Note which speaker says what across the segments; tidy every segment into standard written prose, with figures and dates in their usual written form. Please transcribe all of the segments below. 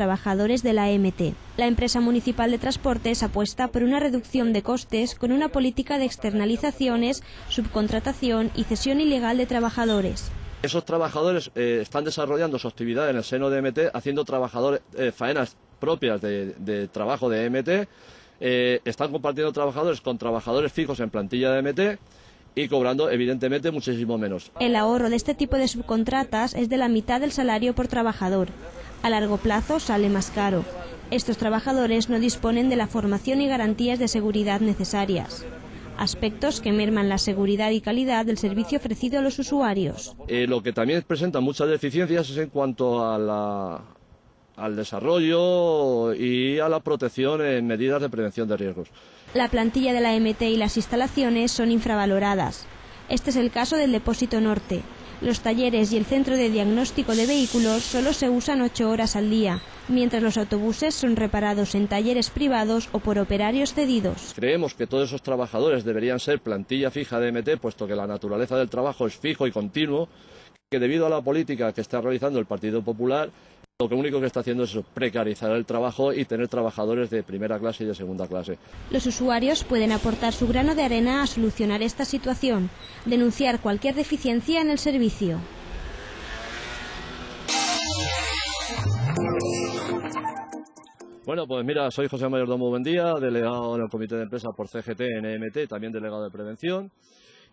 Speaker 1: trabajadores de la EMT. La empresa municipal de transportes apuesta por una reducción de costes con una política de externalizaciones, subcontratación y cesión ilegal de trabajadores.
Speaker 2: Esos trabajadores están desarrollando su actividad en el seno de EMT, haciendo faenas propias de trabajo de EMT, están compartiendo trabajadores con trabajadores fijos en plantilla de EMT y cobrando evidentemente muchísimo menos.
Speaker 1: El ahorro de este tipo de subcontratas es de la mitad del salario por trabajador. A largo plazo sale más caro. Estos trabajadores no disponen de la formación y garantías de seguridad necesarias, aspectos que merman la seguridad y calidad del servicio ofrecido a los usuarios.
Speaker 2: Lo que también presenta muchas deficiencias es en cuanto al desarrollo y a la protección en medidas de prevención de riesgos.
Speaker 1: La plantilla de la EMT y las instalaciones son infravaloradas. Este es el caso del Depósito Norte. Los talleres y el centro de diagnóstico de vehículos solo se usan 8 horas al día, mientras los autobuses son reparados en talleres privados o por operarios cedidos.
Speaker 2: Creemos que todos esos trabajadores deberían ser plantilla fija de EMT, puesto que la naturaleza del trabajo es fijo y continuo, que debido a la política que está realizando el Partido Popular, lo único que está haciendo es precarizar el trabajo y tener trabajadores de primera clase y de segunda clase.
Speaker 1: Los usuarios pueden aportar su grano de arena a solucionar esta situación, denunciar cualquier deficiencia en el servicio.
Speaker 2: Bueno, pues mira, soy José Mayordomo Buendía, delegado en el Comité de Empresa por CGT en EMT, también delegado de Prevención.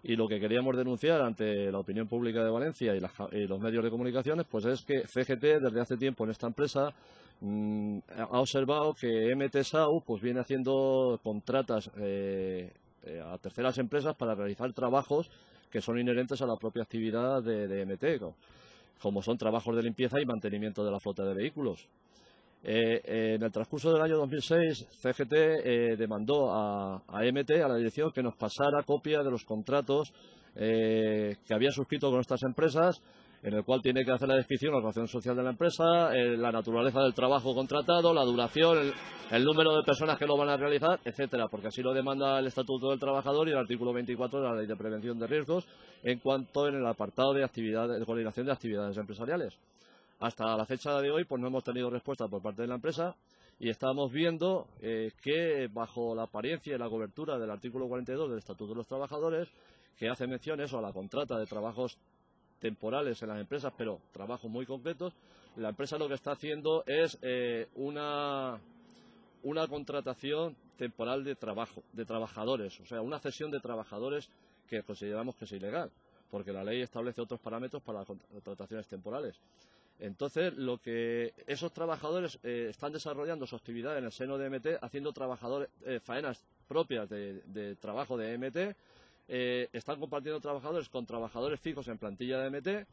Speaker 2: Y lo que queríamos denunciar ante la opinión pública de Valencia y los medios de comunicaciones, pues es que CGT desde hace tiempo en esta empresa ha observado que EMT-SAU pues viene haciendo contratas a terceras empresas para realizar trabajos que son inherentes a la propia actividad de EMT, como son trabajos de limpieza y mantenimiento de la flota de vehículos. En el transcurso del año 2006, CGT demandó a EMT, a la dirección, que nos pasara copia de los contratos que había suscrito con estas empresas, en el cual tiene que hacer la descripción, la relación social de la empresa, la naturaleza del trabajo contratado, la duración, el número de personas que lo van a realizar, etcétera, porque así lo demanda el Estatuto del Trabajador y el artículo 24 de la Ley de Prevención de Riesgos en cuanto en el apartado de coordinación de actividades empresariales. Hasta la fecha de hoy pues no hemos tenido respuesta por parte de la empresa y estamos viendo que bajo la apariencia y la cobertura del artículo 42 del Estatuto de los Trabajadores, que hace mención a la contrata de trabajos temporales en las empresas, pero trabajos muy concretos, la empresa lo que está haciendo es una contratación temporal de trabajadores, o sea, una cesión de trabajadores que consideramos que es ilegal, porque la ley establece otros parámetros para las contrataciones temporales. Entonces, lo que esos trabajadores están desarrollando su actividad en el seno de EMT, haciendo faenas propias de trabajo de EMT, están compartiendo trabajadores con trabajadores fijos en plantilla de EMT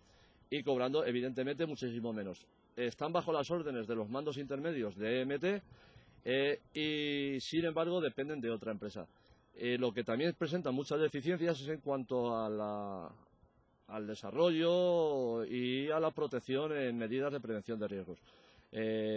Speaker 2: y cobrando evidentemente muchísimo menos. Están bajo las órdenes de los mandos intermedios de EMT y sin embargo dependen de otra empresa. Lo que también presenta muchas deficiencias es en cuanto a al desarrollo y a la protección en medidas de prevención de riesgos.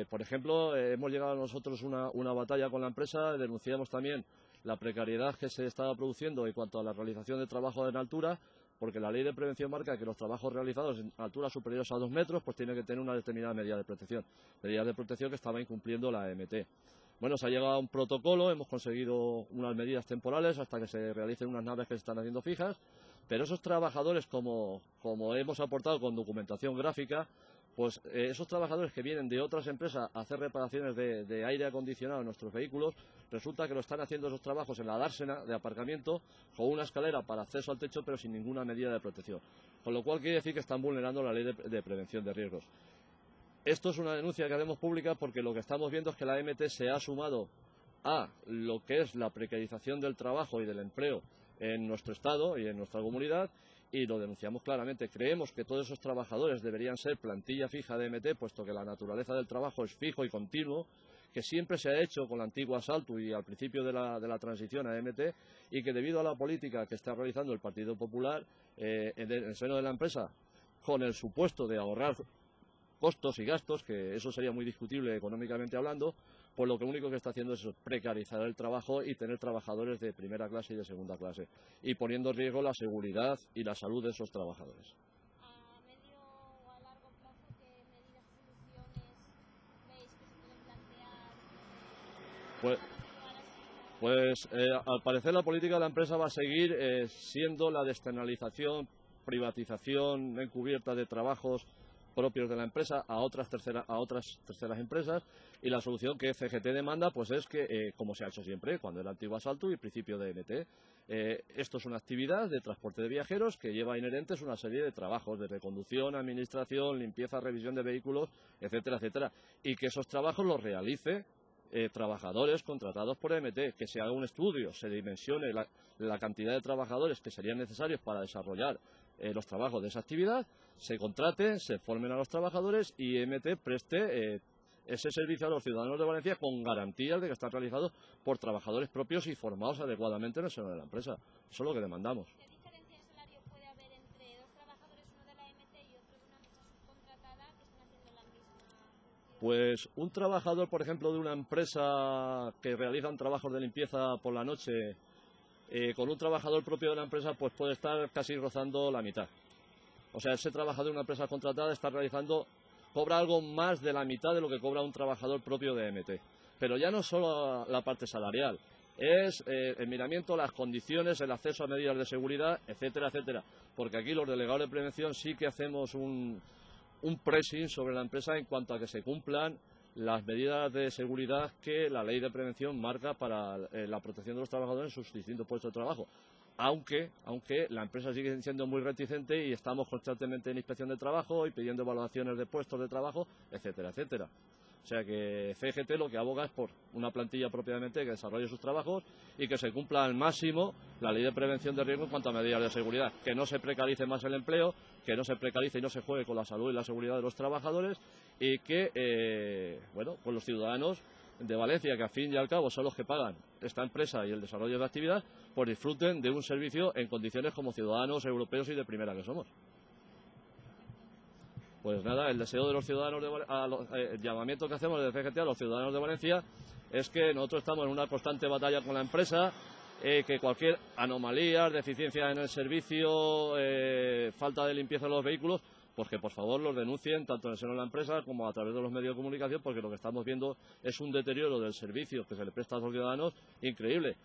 Speaker 2: Por ejemplo, hemos llegado nosotros una batalla con la empresa, denunciamos también la precariedad que se estaba produciendo en cuanto a la realización de trabajo en altura, porque la ley de prevención marca que los trabajos realizados en alturas superiores a 2 metros pues tienen que tener una determinada medida de protección, medidas de protección que estaba incumpliendo la EMT. Bueno, se ha llegado a un protocolo, hemos conseguido unas medidas temporales hasta que se realicen unas naves que se están haciendo fijas, pero esos trabajadores, como hemos aportado con documentación gráfica, pues esos trabajadores que vienen de otras empresas a hacer reparaciones de aire acondicionado en nuestros vehículos, resulta que lo están haciendo esos trabajos en la dársena de aparcamiento con una escalera para acceso al techo, pero sin ninguna medida de protección. Con lo cual quiere decir que están vulnerando la ley de prevención de riesgos. Esto es una denuncia que hacemos pública porque lo que estamos viendo es que la EMT se ha sumado a lo que es la precarización del trabajo y del empleo en nuestro Estado y en nuestra comunidad, y lo denunciamos claramente. Creemos que todos esos trabajadores deberían ser plantilla fija de EMT, puesto que la naturaleza del trabajo es fijo y continuo, que siempre se ha hecho con la antigua Salto y al principio de la transición a EMT, y que debido a la política que está realizando el Partido Popular en el seno de la empresa, con el supuesto de ahorrar costos y gastos, que eso sería muy discutible económicamente hablando, pues lo único que está haciendo es precarizar el trabajo y tener trabajadores de primera clase y de segunda clase, y poniendo en riesgo la seguridad y la salud de esos trabajadores.
Speaker 1: ¿A medio o a largo plazo qué medidas y soluciones veis que se
Speaker 2: Al parecer la política de la empresa va a seguir siendo la de externalización, privatización encubierta de trabajos propios de la empresa a otras terceras empresas, y la solución que CGT demanda pues es que, como se ha hecho siempre, cuando era antiguo Asalto y principio de EMT, esto es una actividad de transporte de viajeros que lleva inherentes una serie de trabajos de reconducción, administración, limpieza, revisión de vehículos, etcétera, etcétera, y que esos trabajos los realice trabajadores contratados por EMT, que se haga un estudio, se dimensione la cantidad de trabajadores que serían necesarios para desarrollar los trabajos de esa actividad, se contraten, se formen a los trabajadores y EMT preste ese servicio a los ciudadanos de Valencia con garantías de que están realizados por trabajadores propios y formados adecuadamente en el seno de la empresa. Eso es lo que demandamos.
Speaker 1: ¿Qué diferencia de salario puede haber entre dos trabajadores, uno de la EMT y otro de una empresa subcontratada, que están haciendo la misma función?
Speaker 2: Pues un trabajador, por ejemplo, de una empresa que realizan trabajos de limpieza por la noche, con un trabajador propio de la empresa, pues puede estar casi rozando la mitad. O sea, ese trabajador de una empresa contratada cobra algo más de la mitad de lo que cobra un trabajador propio de EMT. Pero ya no solo la parte salarial, es el miramiento, las condiciones, el acceso a medidas de seguridad, etcétera, etcétera. Porque aquí los delegados de prevención sí que hacemos un pressing sobre la empresa en cuanto a que se cumplan las medidas de seguridad que la ley de prevención marca para la protección de los trabajadores en sus distintos puestos de trabajo. Aunque la empresa sigue siendo muy reticente y estamos constantemente en inspección de trabajo y pidiendo evaluaciones de puestos de trabajo, etcétera, etcétera. O sea que CGT lo que aboga es por una plantilla propiamente que desarrolle sus trabajos y que se cumpla al máximo la ley de prevención de riesgo en cuanto a medidas de seguridad, que no se precarice más el empleo, que no se precarice y no se juegue con la salud y la seguridad de los trabajadores, y que pues los ciudadanos de Valencia, que al fin y al cabo son los que pagan esta empresa y el desarrollo de la actividad, pues disfruten de un servicio en condiciones como ciudadanos europeos y de primera que somos. Pues nada, el deseo de los ciudadanos, el llamamiento que hacemos desde CGT a los ciudadanos de Valencia es que nosotros estamos en una constante batalla con la empresa, que cualquier anomalía, deficiencia en el servicio, falta de limpieza de los vehículos, pues que por favor los denuncien tanto en el seno de la empresa como a través de los medios de comunicación, porque lo que estamos viendo es un deterioro del servicio que se le presta a los ciudadanos increíble.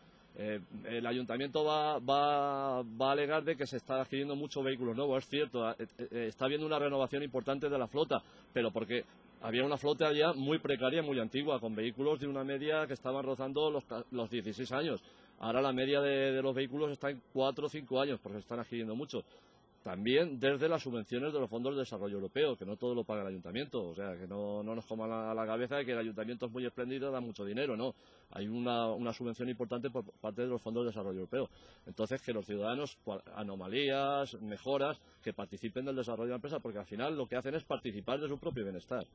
Speaker 2: El ayuntamiento va a alegar de que se está adquiriendo muchos vehículos nuevos, es cierto, está habiendo una renovación importante de la flota, pero porque había una flota ya muy precaria, muy antigua, con vehículos de una media que estaban rozando los 16 años. Ahora la media de los vehículos está en 4 o 5 años, porque se están adquiriendo muchos. También desde las subvenciones de los fondos de desarrollo europeo, que no todo lo paga el ayuntamiento, o sea, que no nos coman la cabeza de que el ayuntamiento es muy espléndido, da mucho dinero, no. Hay una subvención importante por parte de los fondos de desarrollo europeo. Entonces, que los ciudadanos, anomalías, mejoras, que participen del desarrollo de la empresa, porque al final lo que hacen es participar de su propio bienestar.